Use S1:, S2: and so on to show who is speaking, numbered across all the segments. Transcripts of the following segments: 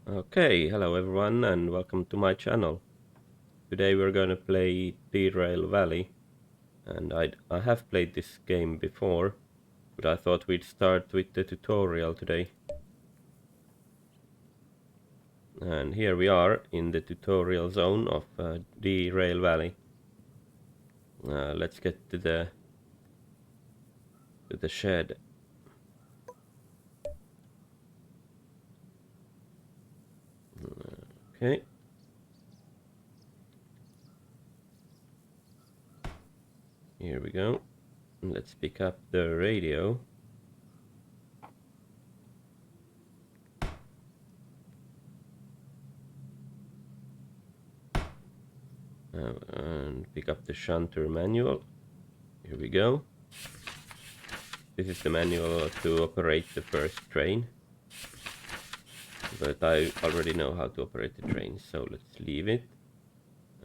S1: Okay, hello everyone and welcome to my channel. Today we're going to play Derail Valley, and I have played this game before, but I thought we'd start with the tutorial today. And here we are in the tutorial zone of Derail Valley. Let's get to the shed. Okay. Here we go. Let's pick up the radio. And pick up the shunter manual. Here we go. This is the manual to operate the first train. But I already know how to operate the train, so let's leave it.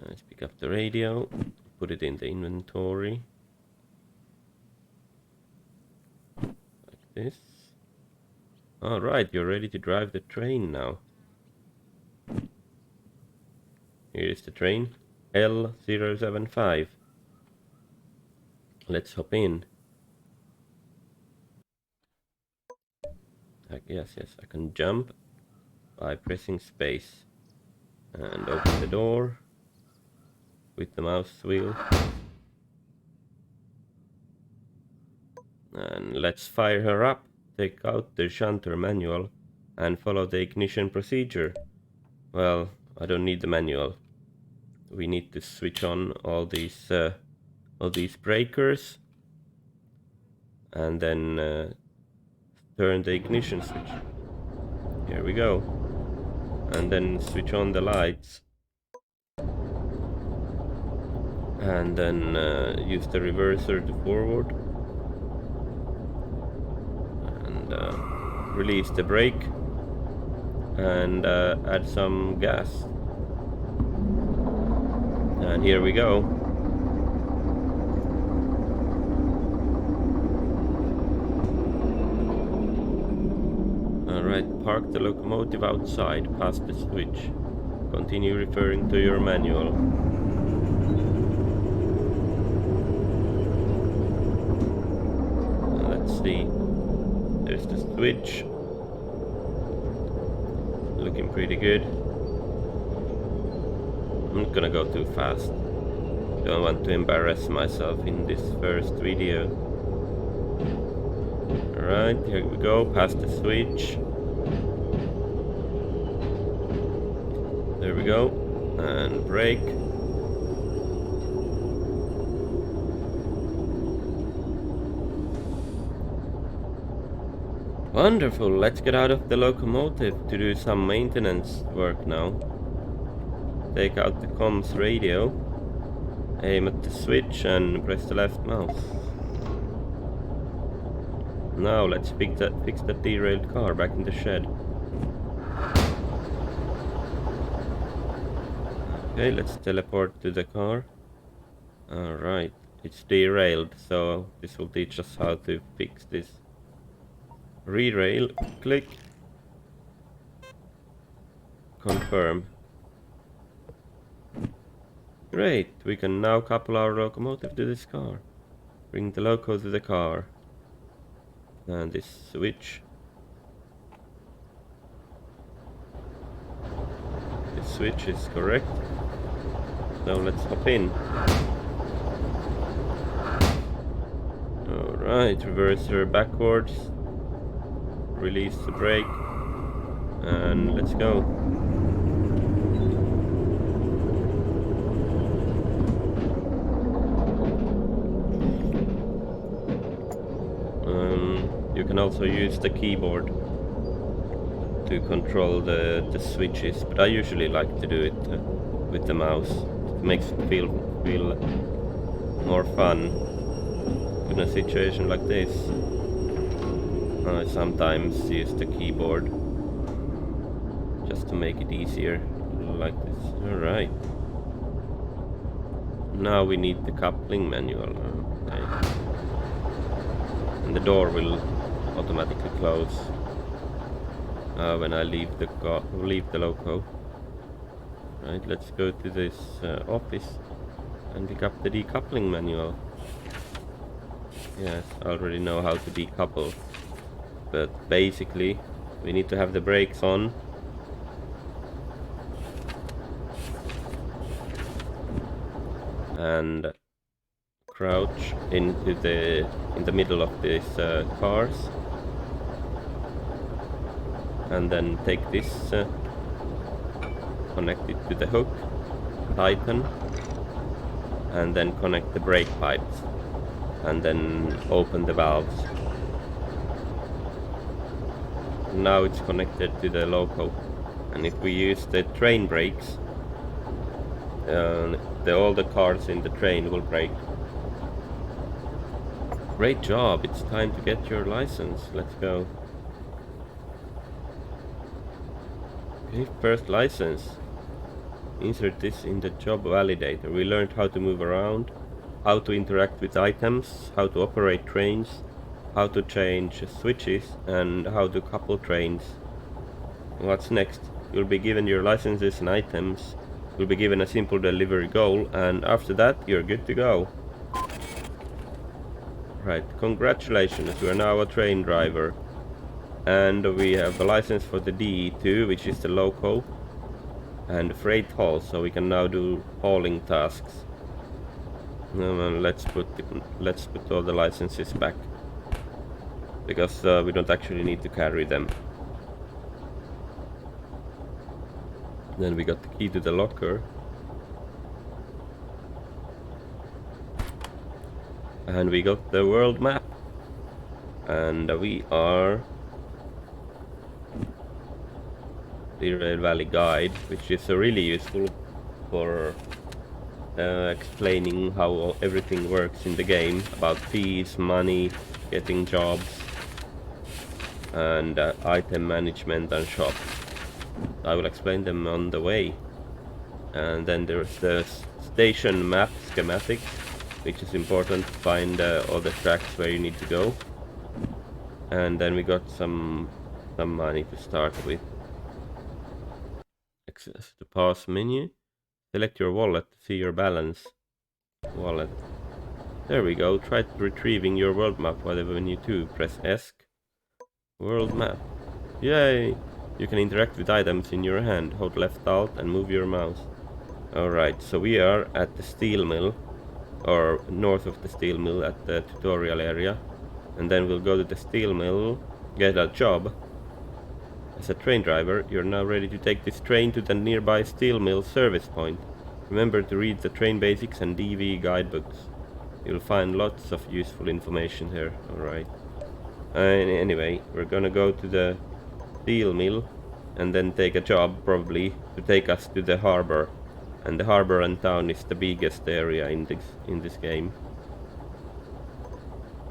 S1: Let's pick up the radio, put it in the inventory. Like this. Alright, you're ready to drive the train now. Here is the train, L075. Let's hop in. Yes, I can jump by pressing space and open the door with the mouse wheel. And let's fire her up. Take out the shunter manual and follow the ignition procedure. Well, I don't need the manual. We need to switch on all these breakers and then turn the ignition switch. Here we go. And then switch on the lights. And then use the reverser to forward. And release the brake. And add some gas. And here we go. Alright, park the locomotive outside past the switch. Continue referring to your manual. Let's see. There's the switch. Looking pretty good. I'm not gonna go too fast. Don't want to embarrass myself in this first video. Alright, here we go, past the switch. There we go, and brake. Wonderful, let's get out of the locomotive to do some maintenance work now. Take out the comms radio, aim at the switch and press the left mouse. Now let's fix that derailed car back in the shed. Okay, let's teleport to the car. Alright, it's derailed, so this will teach us how to fix this. Re-rail, click. Confirm. Great, we can now couple our locomotive to this car. Bring the loco to the car. And this switch. This switch is correct. So let's hop in. Alright, reverser backwards. Release the brake. And let's go. You can also use the keyboard to control the switches, but I usually like to do it with the mouse. It makes it feel more fun in a situation like this. I sometimes use the keyboard just to make it easier, like this. Alright. Now we need the coupling manual. Okay. And the door will automatically close. when I leave the loco. Right, let's go to this office and pick up the decoupling manual. Yes, I already know how to decouple, but basically we need to have the brakes on and crouch in the middle of these cars, and then take this, connect it to the hook, tighten, and then connect the brake pipes, and then open the valves. Now it's connected to the loco, and if we use the train brakes, all the cars in the train will brake. Great job, it's time to get your license. Let's go. Okay, first license. Insert this in the job validator. We learned how to move around, how to interact with items, how to operate trains, how to change switches, and how to couple trains. What's next? You'll be given your licenses and items. You'll be given a simple delivery goal, and after that you're good to go. Right, congratulations, you are now a train driver. And we have a license for the DE2, which is the loco, and freight haul, so we can now do hauling tasks. Let's put all the licenses back, because we don't actually need to carry them. Then we got the key to the locker. And we got the world map. And we are Derail Valley guide, which is really useful for explaining how everything works in the game, about fees, money, getting jobs, and item management and shop. I will explain them on the way. And then there's the station map schematic, which is important to find all the tracks where you need to go. And then we got some money to start with. Access the pause menu. Select your wallet to see your balance. Wallet. There we go. Try retrieving your world map when you do. Press ESC. World map. Yay! You can interact with items in your hand. Hold left alt and move your mouse. Alright, so we are at the steel mill, or north of the steel mill at the tutorial area. And then we'll go to the steel mill, get a job. As a train driver, you're now ready to take this train to the nearby steel mill service point. Remember to read the train basics and DV guidebooks. You'll find lots of useful information here. Alright. Anyway, we're gonna go to the steel mill and then take a job, probably, to take us to the harbor. And the harbor and town is the biggest area in this game.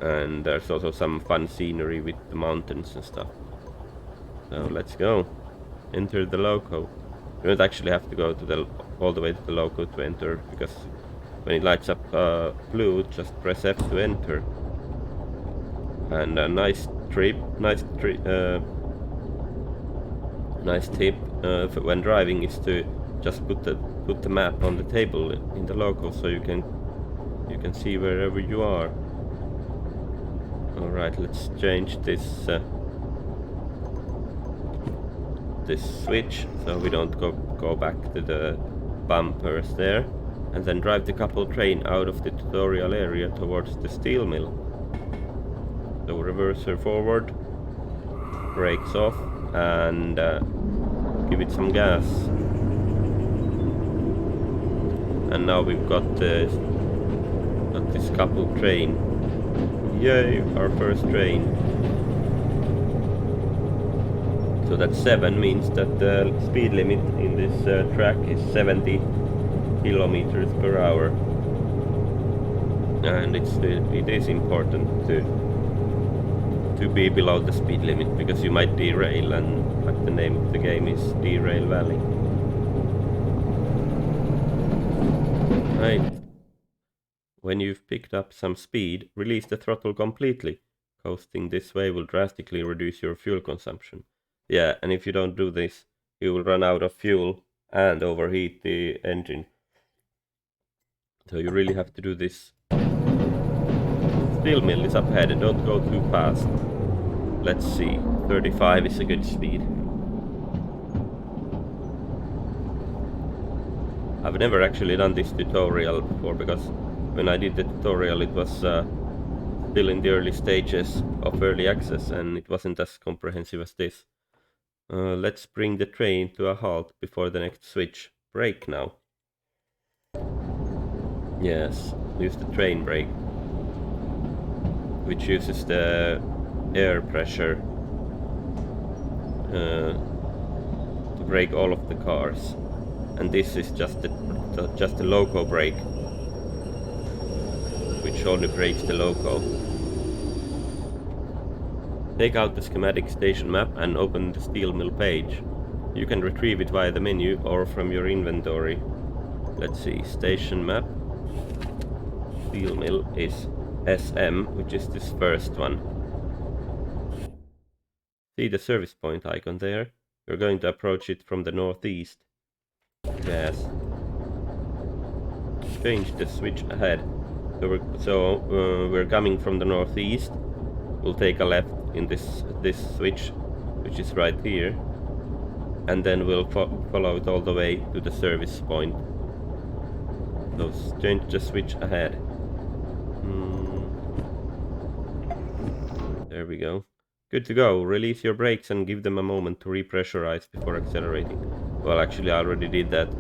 S1: And there's also some fun scenery with the mountains and stuff. So let's go. Enter the loco. You don't actually have to go to all the way to the loco to enter, because when it lights up blue, just press F to enter. And a nice tip when driving is to just put the map on the table in the loco, so you can see wherever you are. All right, let's change this switch so we don't go back to the bumpers there, and then drive the couple train out of the tutorial area towards the steel mill. So reverser forward, brakes off, and give it some gas. And now we've got this couple train. Yay, our first train. So that 7 means that the speed limit in this track is 70 kilometers per hour. And it is important to be below the speed limit, because you might derail, and like the name of the game is Derail Valley. Right. When you've picked up some speed, release the throttle completely. Coasting this way will drastically reduce your fuel consumption. Yeah, and if you don't do this, you will run out of fuel and overheat the engine. So you really have to do this. Steel mill is up ahead, don't go too fast. Let's see, 35 is a good speed. I've never actually done this tutorial before, because when I did the tutorial it was still in the early stages of early access and it wasn't as comprehensive as this. Let's bring the train to a halt before the next switch. Brake now. Yes, use the train brake, which uses the air pressure to brake all of the cars. And this is just the loco brake, which only brakes the loco. Take out the schematic station map and open the steel mill page. You can retrieve it via the menu or from your inventory. Let's see, station map. Steel mill is SM, which is this first one. See the service point icon there? We're going to approach it from the northeast. Yes. Change the switch ahead. So we're coming from the northeast. We'll take a left in this switch, which is right here, and then we'll follow it all the way to the service point. So change the switch ahead. There we go. Good to go. Release your brakes and give them a moment to repressurize before accelerating. Well, actually I already did that,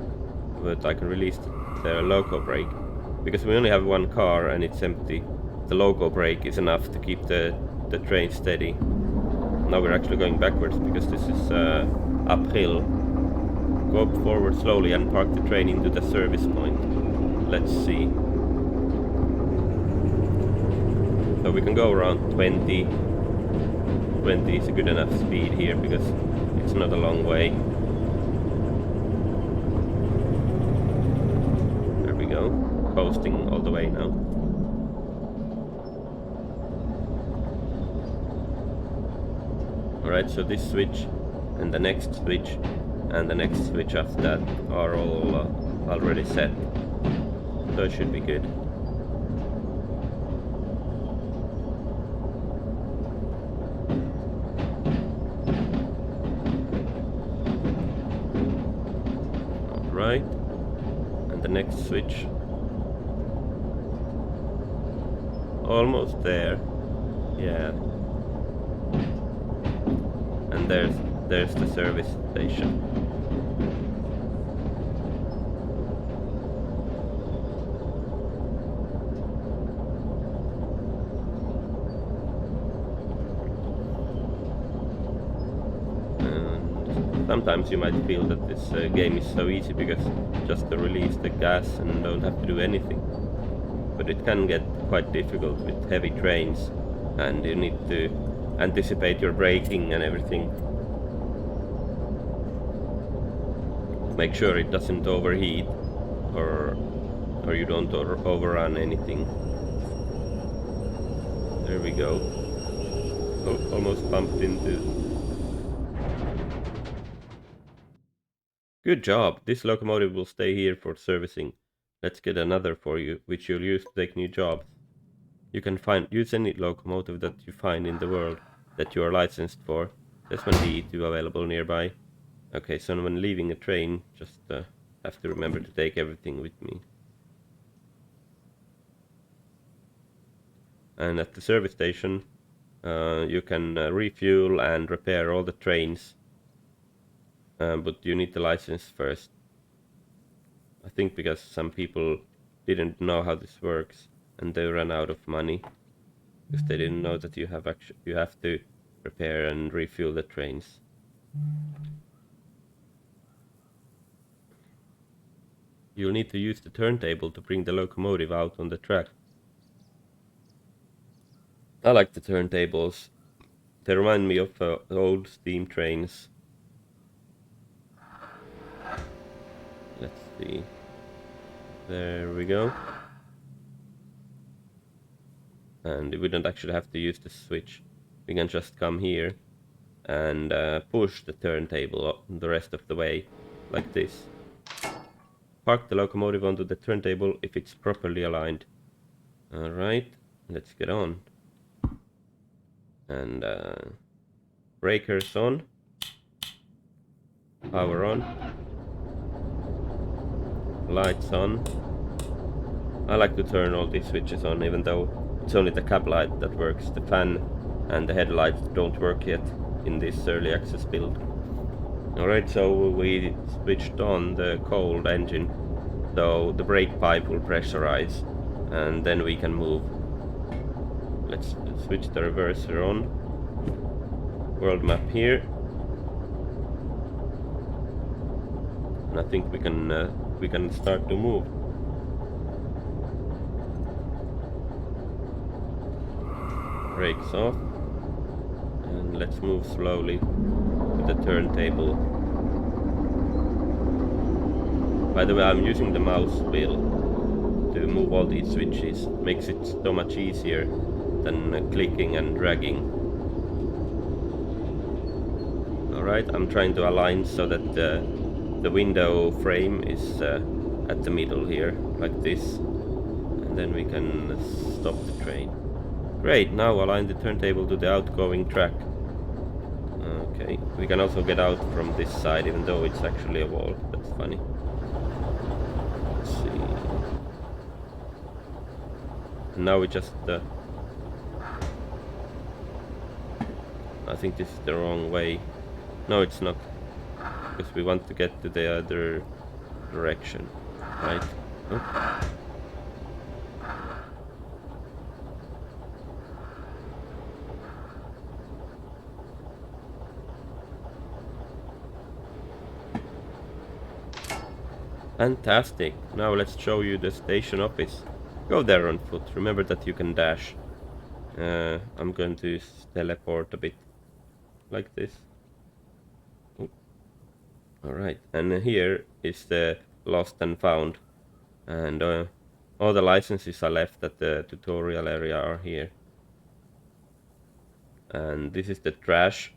S1: but I can release the loco brake. Because we only have one car and it's empty, the loco brake is enough to keep the train steady. Now we're actually going backwards because this is uphill. Go forward slowly and park the train into the service point. Let's see. So we can go around 20. 20 is a good enough speed here because it's not a long way. There we go. Coasting all the way now. Alright, so this switch and the next switch and the next switch after that are all already set. So it should be good. Alright, and the next switch. Almost there. Yeah. And there's the service station. And sometimes you might feel that this game is so easy because just to release the gas and don't have to do anything. But it can get quite difficult with heavy trains and you need to anticipate your braking and everything. Make sure it doesn't overheat or you don't overrun anything. There we go. Oh, almost bumped into. Good job. This locomotive will stay here for servicing. Let's get another for you, which you'll use to take new jobs. You can use any locomotive that you find in the world that you are licensed for. There's one D2 available nearby. Okay, so when leaving a train, just have to remember to take everything with me. And at the service station, you can refuel and repair all the trains. But you need the license first. I think because some people didn't know how this works and they ran out of money. Because they didn't know that you have to repair and refuel the trains. You'll need to use the turntable to bring the locomotive out on the track. I like the turntables. They remind me of old steam trains. Let's see. There we go. And we don't actually have to use the switch. We can just come here and push the turntable the rest of the way, like this. Park the locomotive onto the turntable if it's properly aligned. Alright, let's get on. And breakers on. Power on. Lights on. I like to turn all these switches on, even though it's only the cab light that works. The fan and the headlights don't work yet in this early access build. Alright, so we switched on the cold engine, so the brake pipe will pressurize, and then we can move. Let's switch the reverser on. World map here. And I think we can start to move. Brakes off, and let's move slowly to the turntable. By the way, I'm using the mouse wheel to move all these switches. Makes it so much easier than clicking and dragging. Alright, I'm trying to align so that the window frame is at the middle here, like this, and then we can stop the train. Great, now align the turntable to the outgoing track. Okay, we can also get out from this side, even though it's actually a wall. That's funny. Let's see. Now we just... I think this is the wrong way. No, it's not. Because we want to get to the other direction, right? Oh. Fantastic. Now let's show you the station office. Go there on foot. Remember that you can dash. I'm going to teleport a bit. Like this. Alright, and here is the lost and found. And all the licenses are left at the tutorial area are here. And this is the trash.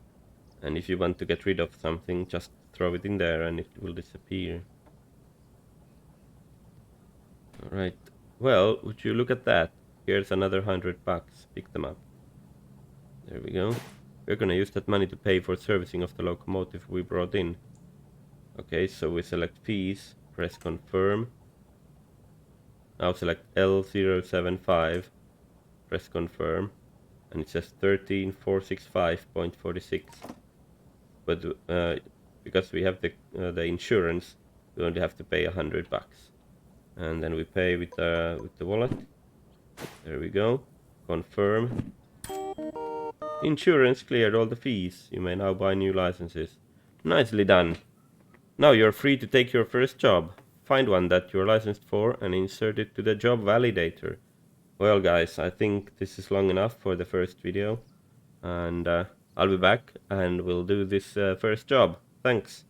S1: And if you want to get rid of something, just throw it in there and it will disappear. Alright, well, would you look at that? Here's another $100. Pick them up. There we go. We're gonna use that money to pay for servicing of the locomotive we brought in. Okay, so we select fees, press confirm. Now select L075, press confirm, and it says 13465.46. But because we have the insurance, we only have to pay $100. And then we pay with the wallet. There we go. Confirm. Insurance cleared all the fees. You may now buy new licenses. Nicely done. Now you're free to take your first job. Find one that you're licensed for and insert it to the job validator. Well guys, I think this is long enough for the first video. And I'll be back and we'll do this first job. Thanks.